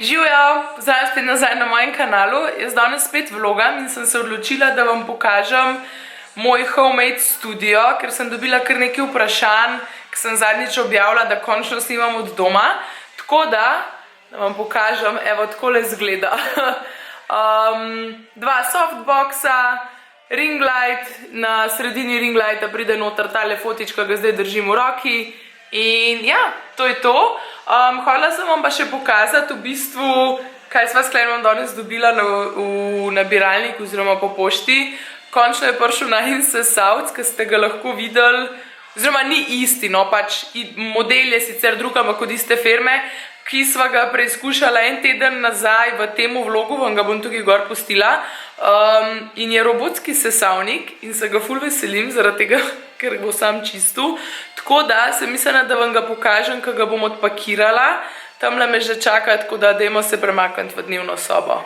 Živjo, pozdravljam spet nazaj na mojem kanalu. Jaz danes spet vlogam in sem se odločila, da vam pokažem moj homemade studio, ker sem dobila kar nekaj vprašanj, ki sem zadnjič objavila, da končno snimam od doma. Tako da vam pokažem, evo, takole izgleda. Dva softboxa, ring light, na sredini ring lighta pride noter tale fotič, ki ga zdaj držim v roki. In ja, to je to. Hvala sem vam pa še pokazati v bistvu, kaj sva sklenom danes dobila v nabiralnik oziroma po pošti. Končno je prišel najin sesalc, ki ste ga lahko videli, oziroma ni isti, no pač model je sicer drug, ampak od iste firme, ki sva ga preizkušala en teden nazaj v temu vlogu, vam ga bom tukaj gor pustila. In je robotski sesalnik in se ga ful veselim, zaradi tega, ker bo sam čistil. Tako da sem mislila, da vam ga pokažem, ko ga bom odpakirala. Tamle me že čaka, tako da dajmo se premakniti v dnevno sobo.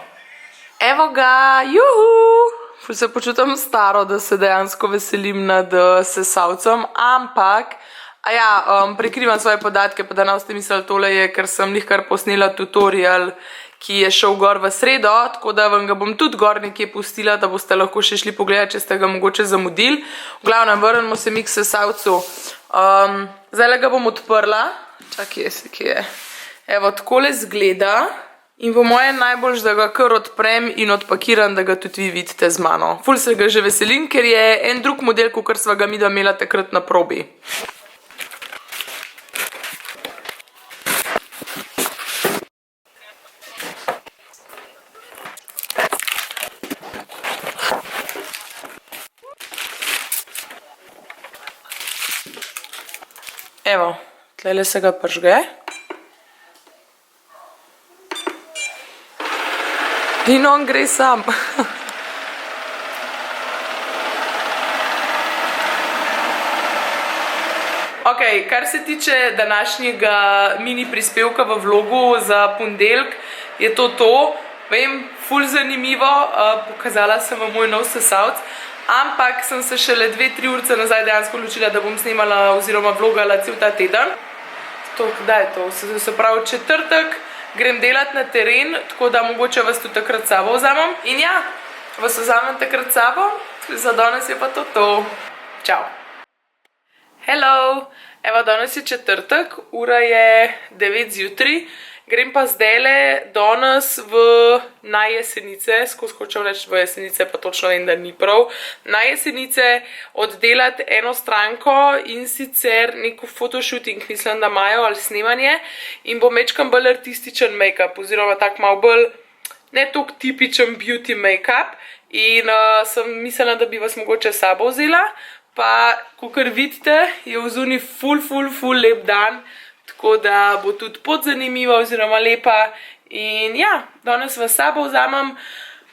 Evo ga, juhu! Ful se počutam staro, da se dejansko veselim nad sesalcem, ampak prekrivam svoje podatke, pa da ne boste mislili, tole je, ker sem kar posnela tutorial, ki je šel gor v sredo, tako da vam ga bom tudi gor nekje pustila, da boste lahko še šli pogledati, če ste ga mogoče zamudili. V glavnem, vrnemo se mi k sesalcu. Zdaj ga bom odprla. Čakaj, kje je. Evo, takole izgleda. In po moje najboljš, da ga kar odprem in odpakiram, da ga tudi vi vidite z mano. Ful se ga že veselim, ker je en drug model, kakor sva ga midva imela takrat na probi. Evo, tlele se ga pržge. In on gre sam. Ok, kar se tiče današnjega mini prispevka v vlogu za ponedeljek, je to. Vem, ful zanimivo, pokazala sem vam moj nov sesalc, ampak sem se šele 2-3 urce nazaj dejansko odločila, da bom snemala oziroma vlogala cel ta teden. Kdaj je to? Se pravi četrtek. Grem delati na teren, tako da mogoče vas tudi takrat sabo vzamem. In ja, vas vzamem takrat sabo, za danes je pa to. Čau. Hello, evo, danes je četrtek, ura je 9 zjutraj. Grem pa zdajle danes na Jesenice, skozi hočem reči v Jesenice, pa točno vem, da ni prav, na Jesenice oddelati eno stranko in sicer neko fotoshooting, mislim, da imajo, ali snemanje, in bom mečkam bolj artističen make-up, oziroma tak malo bolj ne toliko tipičen beauty make-up, in sem mislila, da bi vas mogoče sabo vzela, pa, kakor vidite, je vzuni ful lep dan, tako da bo tudi pot zanimiva oziroma lepa. In ja, danes vas sabo vzamem,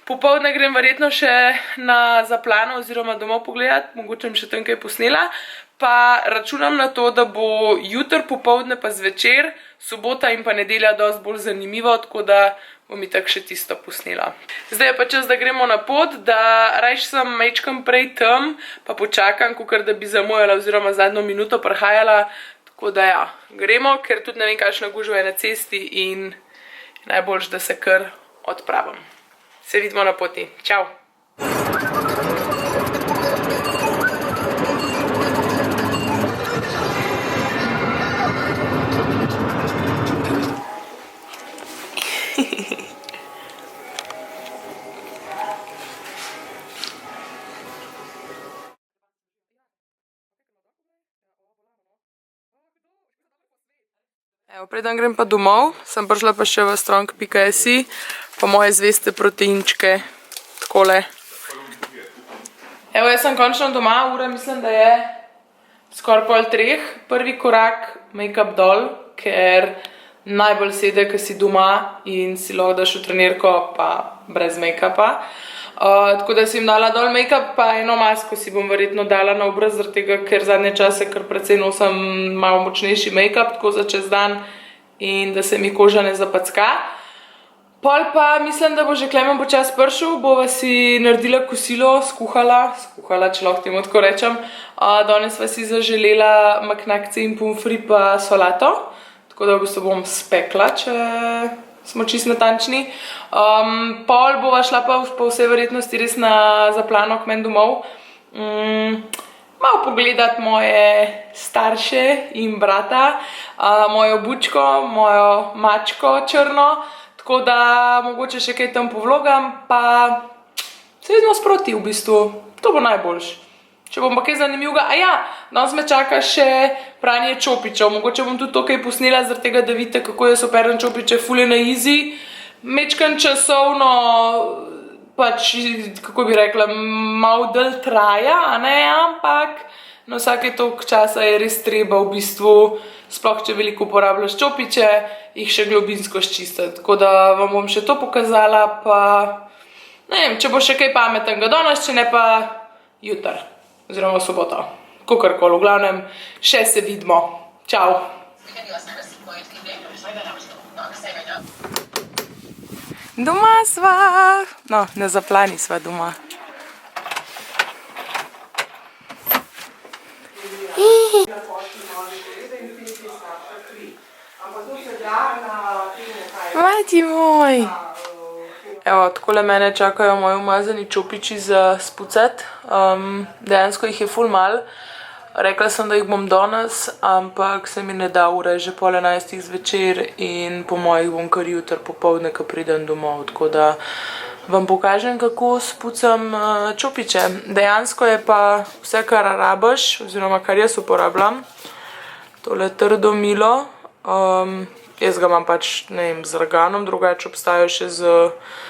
popoldne grem verjetno še na Zaplano oziroma domov pogledati, mogoče bom še tam kaj posnela, pa računam na to, da bo jutr popoldne pa zvečer, sobota in pa nedelja dosti bolj zanimivo, tako da bom itak še tisto posnela. Zdaj je pa čas, da gremo na pot, da rajš sem mečkam prej tam, pa počakam, kakor da bi zamujala oziroma zadnjo minuto prihajala. Tako da ja, gremo, ker tudi ne vem, kakšna gužva je na cesti in najboljš, da se kar odpravim. Se vidimo na poti. Čau! Evo, preden grem pa domov, sem prišla pa še v strong.si, pa moje zveste proteinčke, takole. Evo, jaz sem končno doma, ura mislim, da je skoraj 2:30. Prvi korak make-up dol, ker najbolj sede, ko si doma in si lahko daš v trenirko, pa brez make-upa. Tako da si jim dala dol make-up, pa eno masko si bom verjetno dala na obraz, zaradi tega, ker zadnje čase kar precej nosim malo močnejši make-up, tako za čez dan, in da se mi koža ne zapacka. Pol pa mislim, da bo že Klemen počas prišel, bova si naredila kosilo, skuhala, če lahko temu tako rečem. Danes sva si zaželela maknakce in pomfri pa solato, tako da v bistvu bom spekla, če smo čist natančni. Pol bova šla pa po vsej verjetnosti res na zaplano k meni domov. Malo pogledati moje starše in brata, mojo bučko, mojo mačko črno, tako da mogoče še kaj tam povlogam, pa se vidimo sproti v bistvu. To bo najboljš. Če bom pa kaj zanimivega, danes me čaka še pranje čopičev. Mogoče bom tudi to kaj posnela, zaradi tega, da vidite, kako jaz operam čopiče, ful je na easy. Mečkam časovno, pač, kako bi rekla, malo dlje traja, ampak na vsake toliko časa je res treba v bistvu, sploh če veliko uporabljaš čopiče, jih še globinsko ščistiti. Tako da vam bom še to pokazala, pa ne vem, če bo še kaj pametnega danes, če ne pa jutri. Oziroma v soboto. Kakorkoli, v glavnem, še se vidimo. Čau! Doma sva! No, na zaplani sva doma. Mati moj! Evo, takole mene čakajo moji umazani čopiči za spucati. Dejansko jih je ful mal. Rekla sem, da jih bom danes, ampak se mi ne da, ura je že pol 11 zvečer in po mojih bom kar jutri popoldne, ko pridem domov. Tako da vam pokažem, kako spucam čopiče. Dejansko je pa vse, kar rabiš, oziroma kar jaz uporabljam. Tole trdo milo. Jaz ga imam pač, ne vem, z arganom, drugače obstajajo še z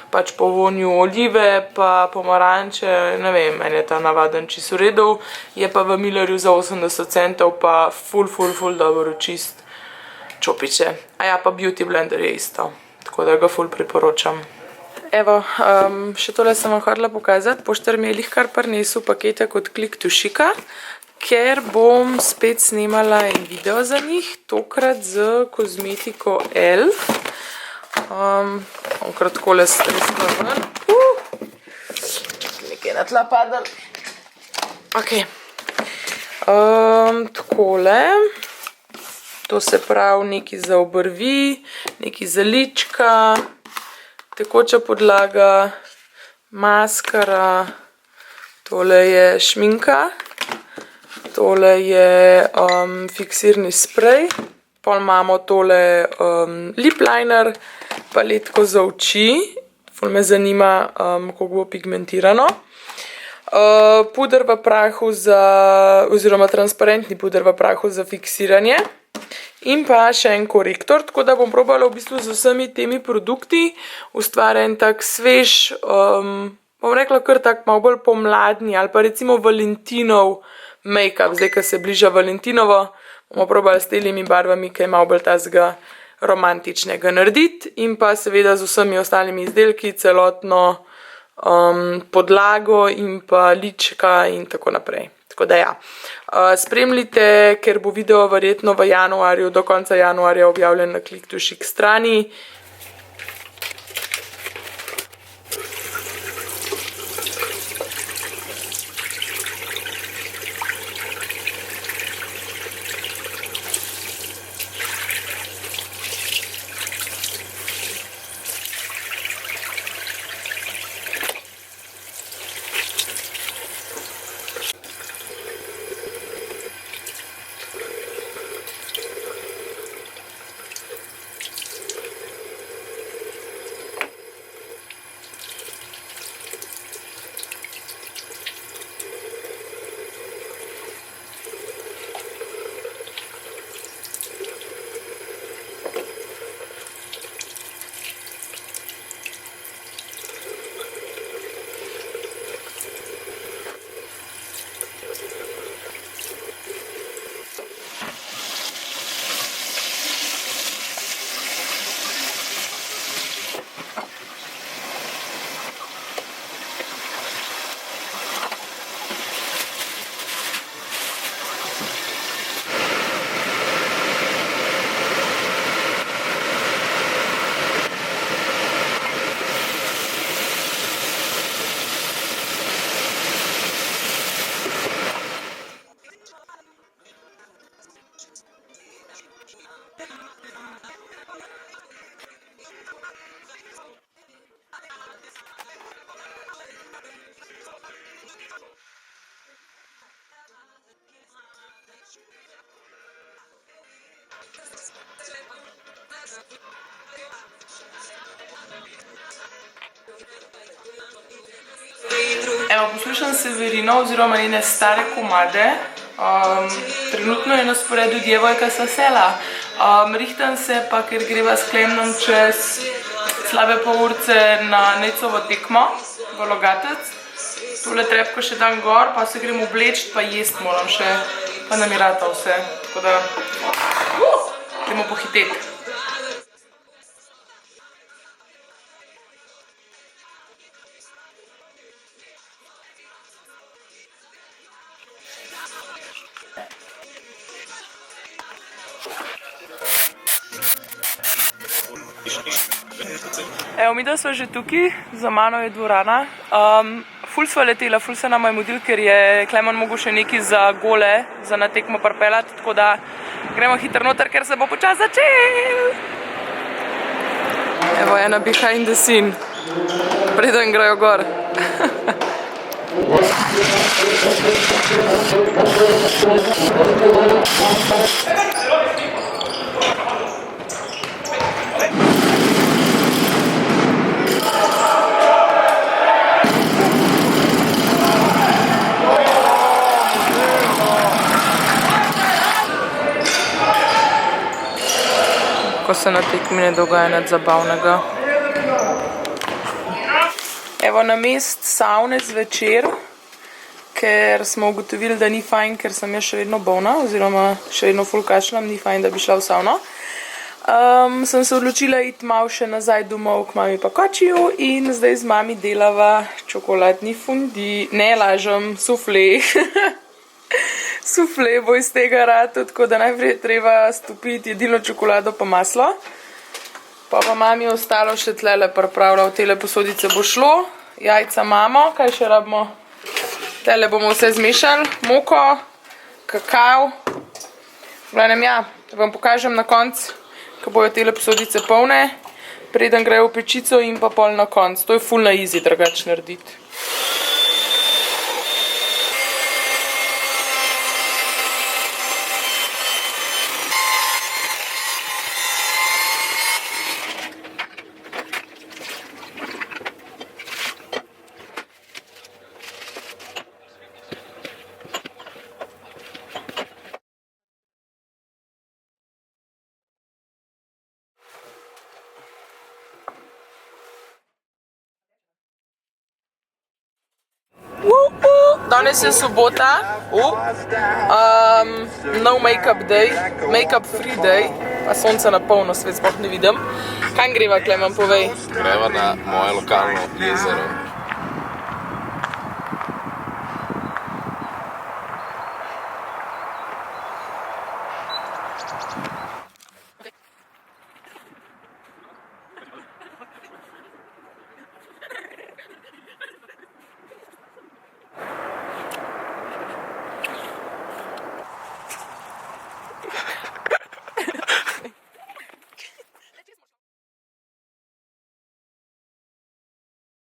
pač po vonju olive, pa pomaranče, ne vem, meni je ta navaden čist v redu. Je pa v Millerju za 80 centov, pa ful dobro čist čopiče. Pa Beauty Blender je isto, tako da ga ful priporočam. Evo, še tole sem vam hotela pokazati. Poštar mi je lih kar prinesel paketek od Click to Chica, ker bom spet snemala en video za njih, tokrat z kozmetiko Elf. Onkrat takole stresno ven. Nekaj na tla padal. Ok. Takole. To se pravi nekaj za obrvi, nekaj za lička, tekoča podlaga, maskara, tole je šminka. Tole je fiksirni sprej, pol imamo tole lip liner, paletko za oči, ful me zanima, kako bo pigmentirano. Puder v prahu oziroma transparentni puder v prahu za fiksiranje in pa še en korektor, tako da bom probala v bistvu z vsemi temi produkti ustvarjen tak svež, bom rekla kar tak malo bolj pomladni ali pa recimo Valentinov make-up, zdaj, ko se bliža Valentinovo, bomo probali s telimi barvami, kaj malo bolj tazga romantičnega narediti in pa seveda z vsemi ostalimi izdelki, celotno podlago in pa lička in tako naprej. Tako da spremljite, ker bo video verjetno v januarju, do konca januarja objavljen na Click to Chic strani. Evo, poslušam Severino oziroma njene stare komade. Trenutno je na sporedu Djevojka sa sela. Rihtam se pa, ker greva s Klemnom čez slabe pol urce na Necovo tekmo v Logatec. Tole trepko še dan gor, pa se grem obleč, pa jest moram še, pa nam je rata vse. Tako da gremo pohiteti. Evo, midva sva že tukaj, za mano je dvorana. Ful sva letela, ful se nama je mudil, ker je Klemen mogel še nekaj za gole, za na tekmo parpelat, tako da gremo hitro noter, ker se bo počas začel. Evo, ena behind the scene, preden grejo gor. Ko se na tekmi ne dogaja nič zabavnega. Evo, namest savne zvečer, ker smo ugotovili, da ni fajn, ker sem jaz še vedno bolna, oziroma še vedno ful kašljam, ni fajn, da bi šla v savno. Sem se odločila iti malo še nazaj domov k mami pa kočiju in zdaj z mami delava čokoladni fundi, ne lažem, sufle. Sufle bo iz tega rado, tako da najprej treba stopiti jedilno čokolado pa maslo. Pa mami ostalo še tlele pripravila, v tele posodice bo šlo. Jajca imamo, kaj še rabimo? Tele bomo vse zmešali, moko, kakav. V glavnem ja, vam pokažem na konc, ko bojo tele posodice polne, preden grejo v pečico in pa pol na konc. To je ful na easy drugače narediti. Danes je sobota, no make-up day, make-up free day, pa sonce na polno, svet sploh ne vidim. Kam greva, Klemen, povej? Greva na moje lokalno jezero.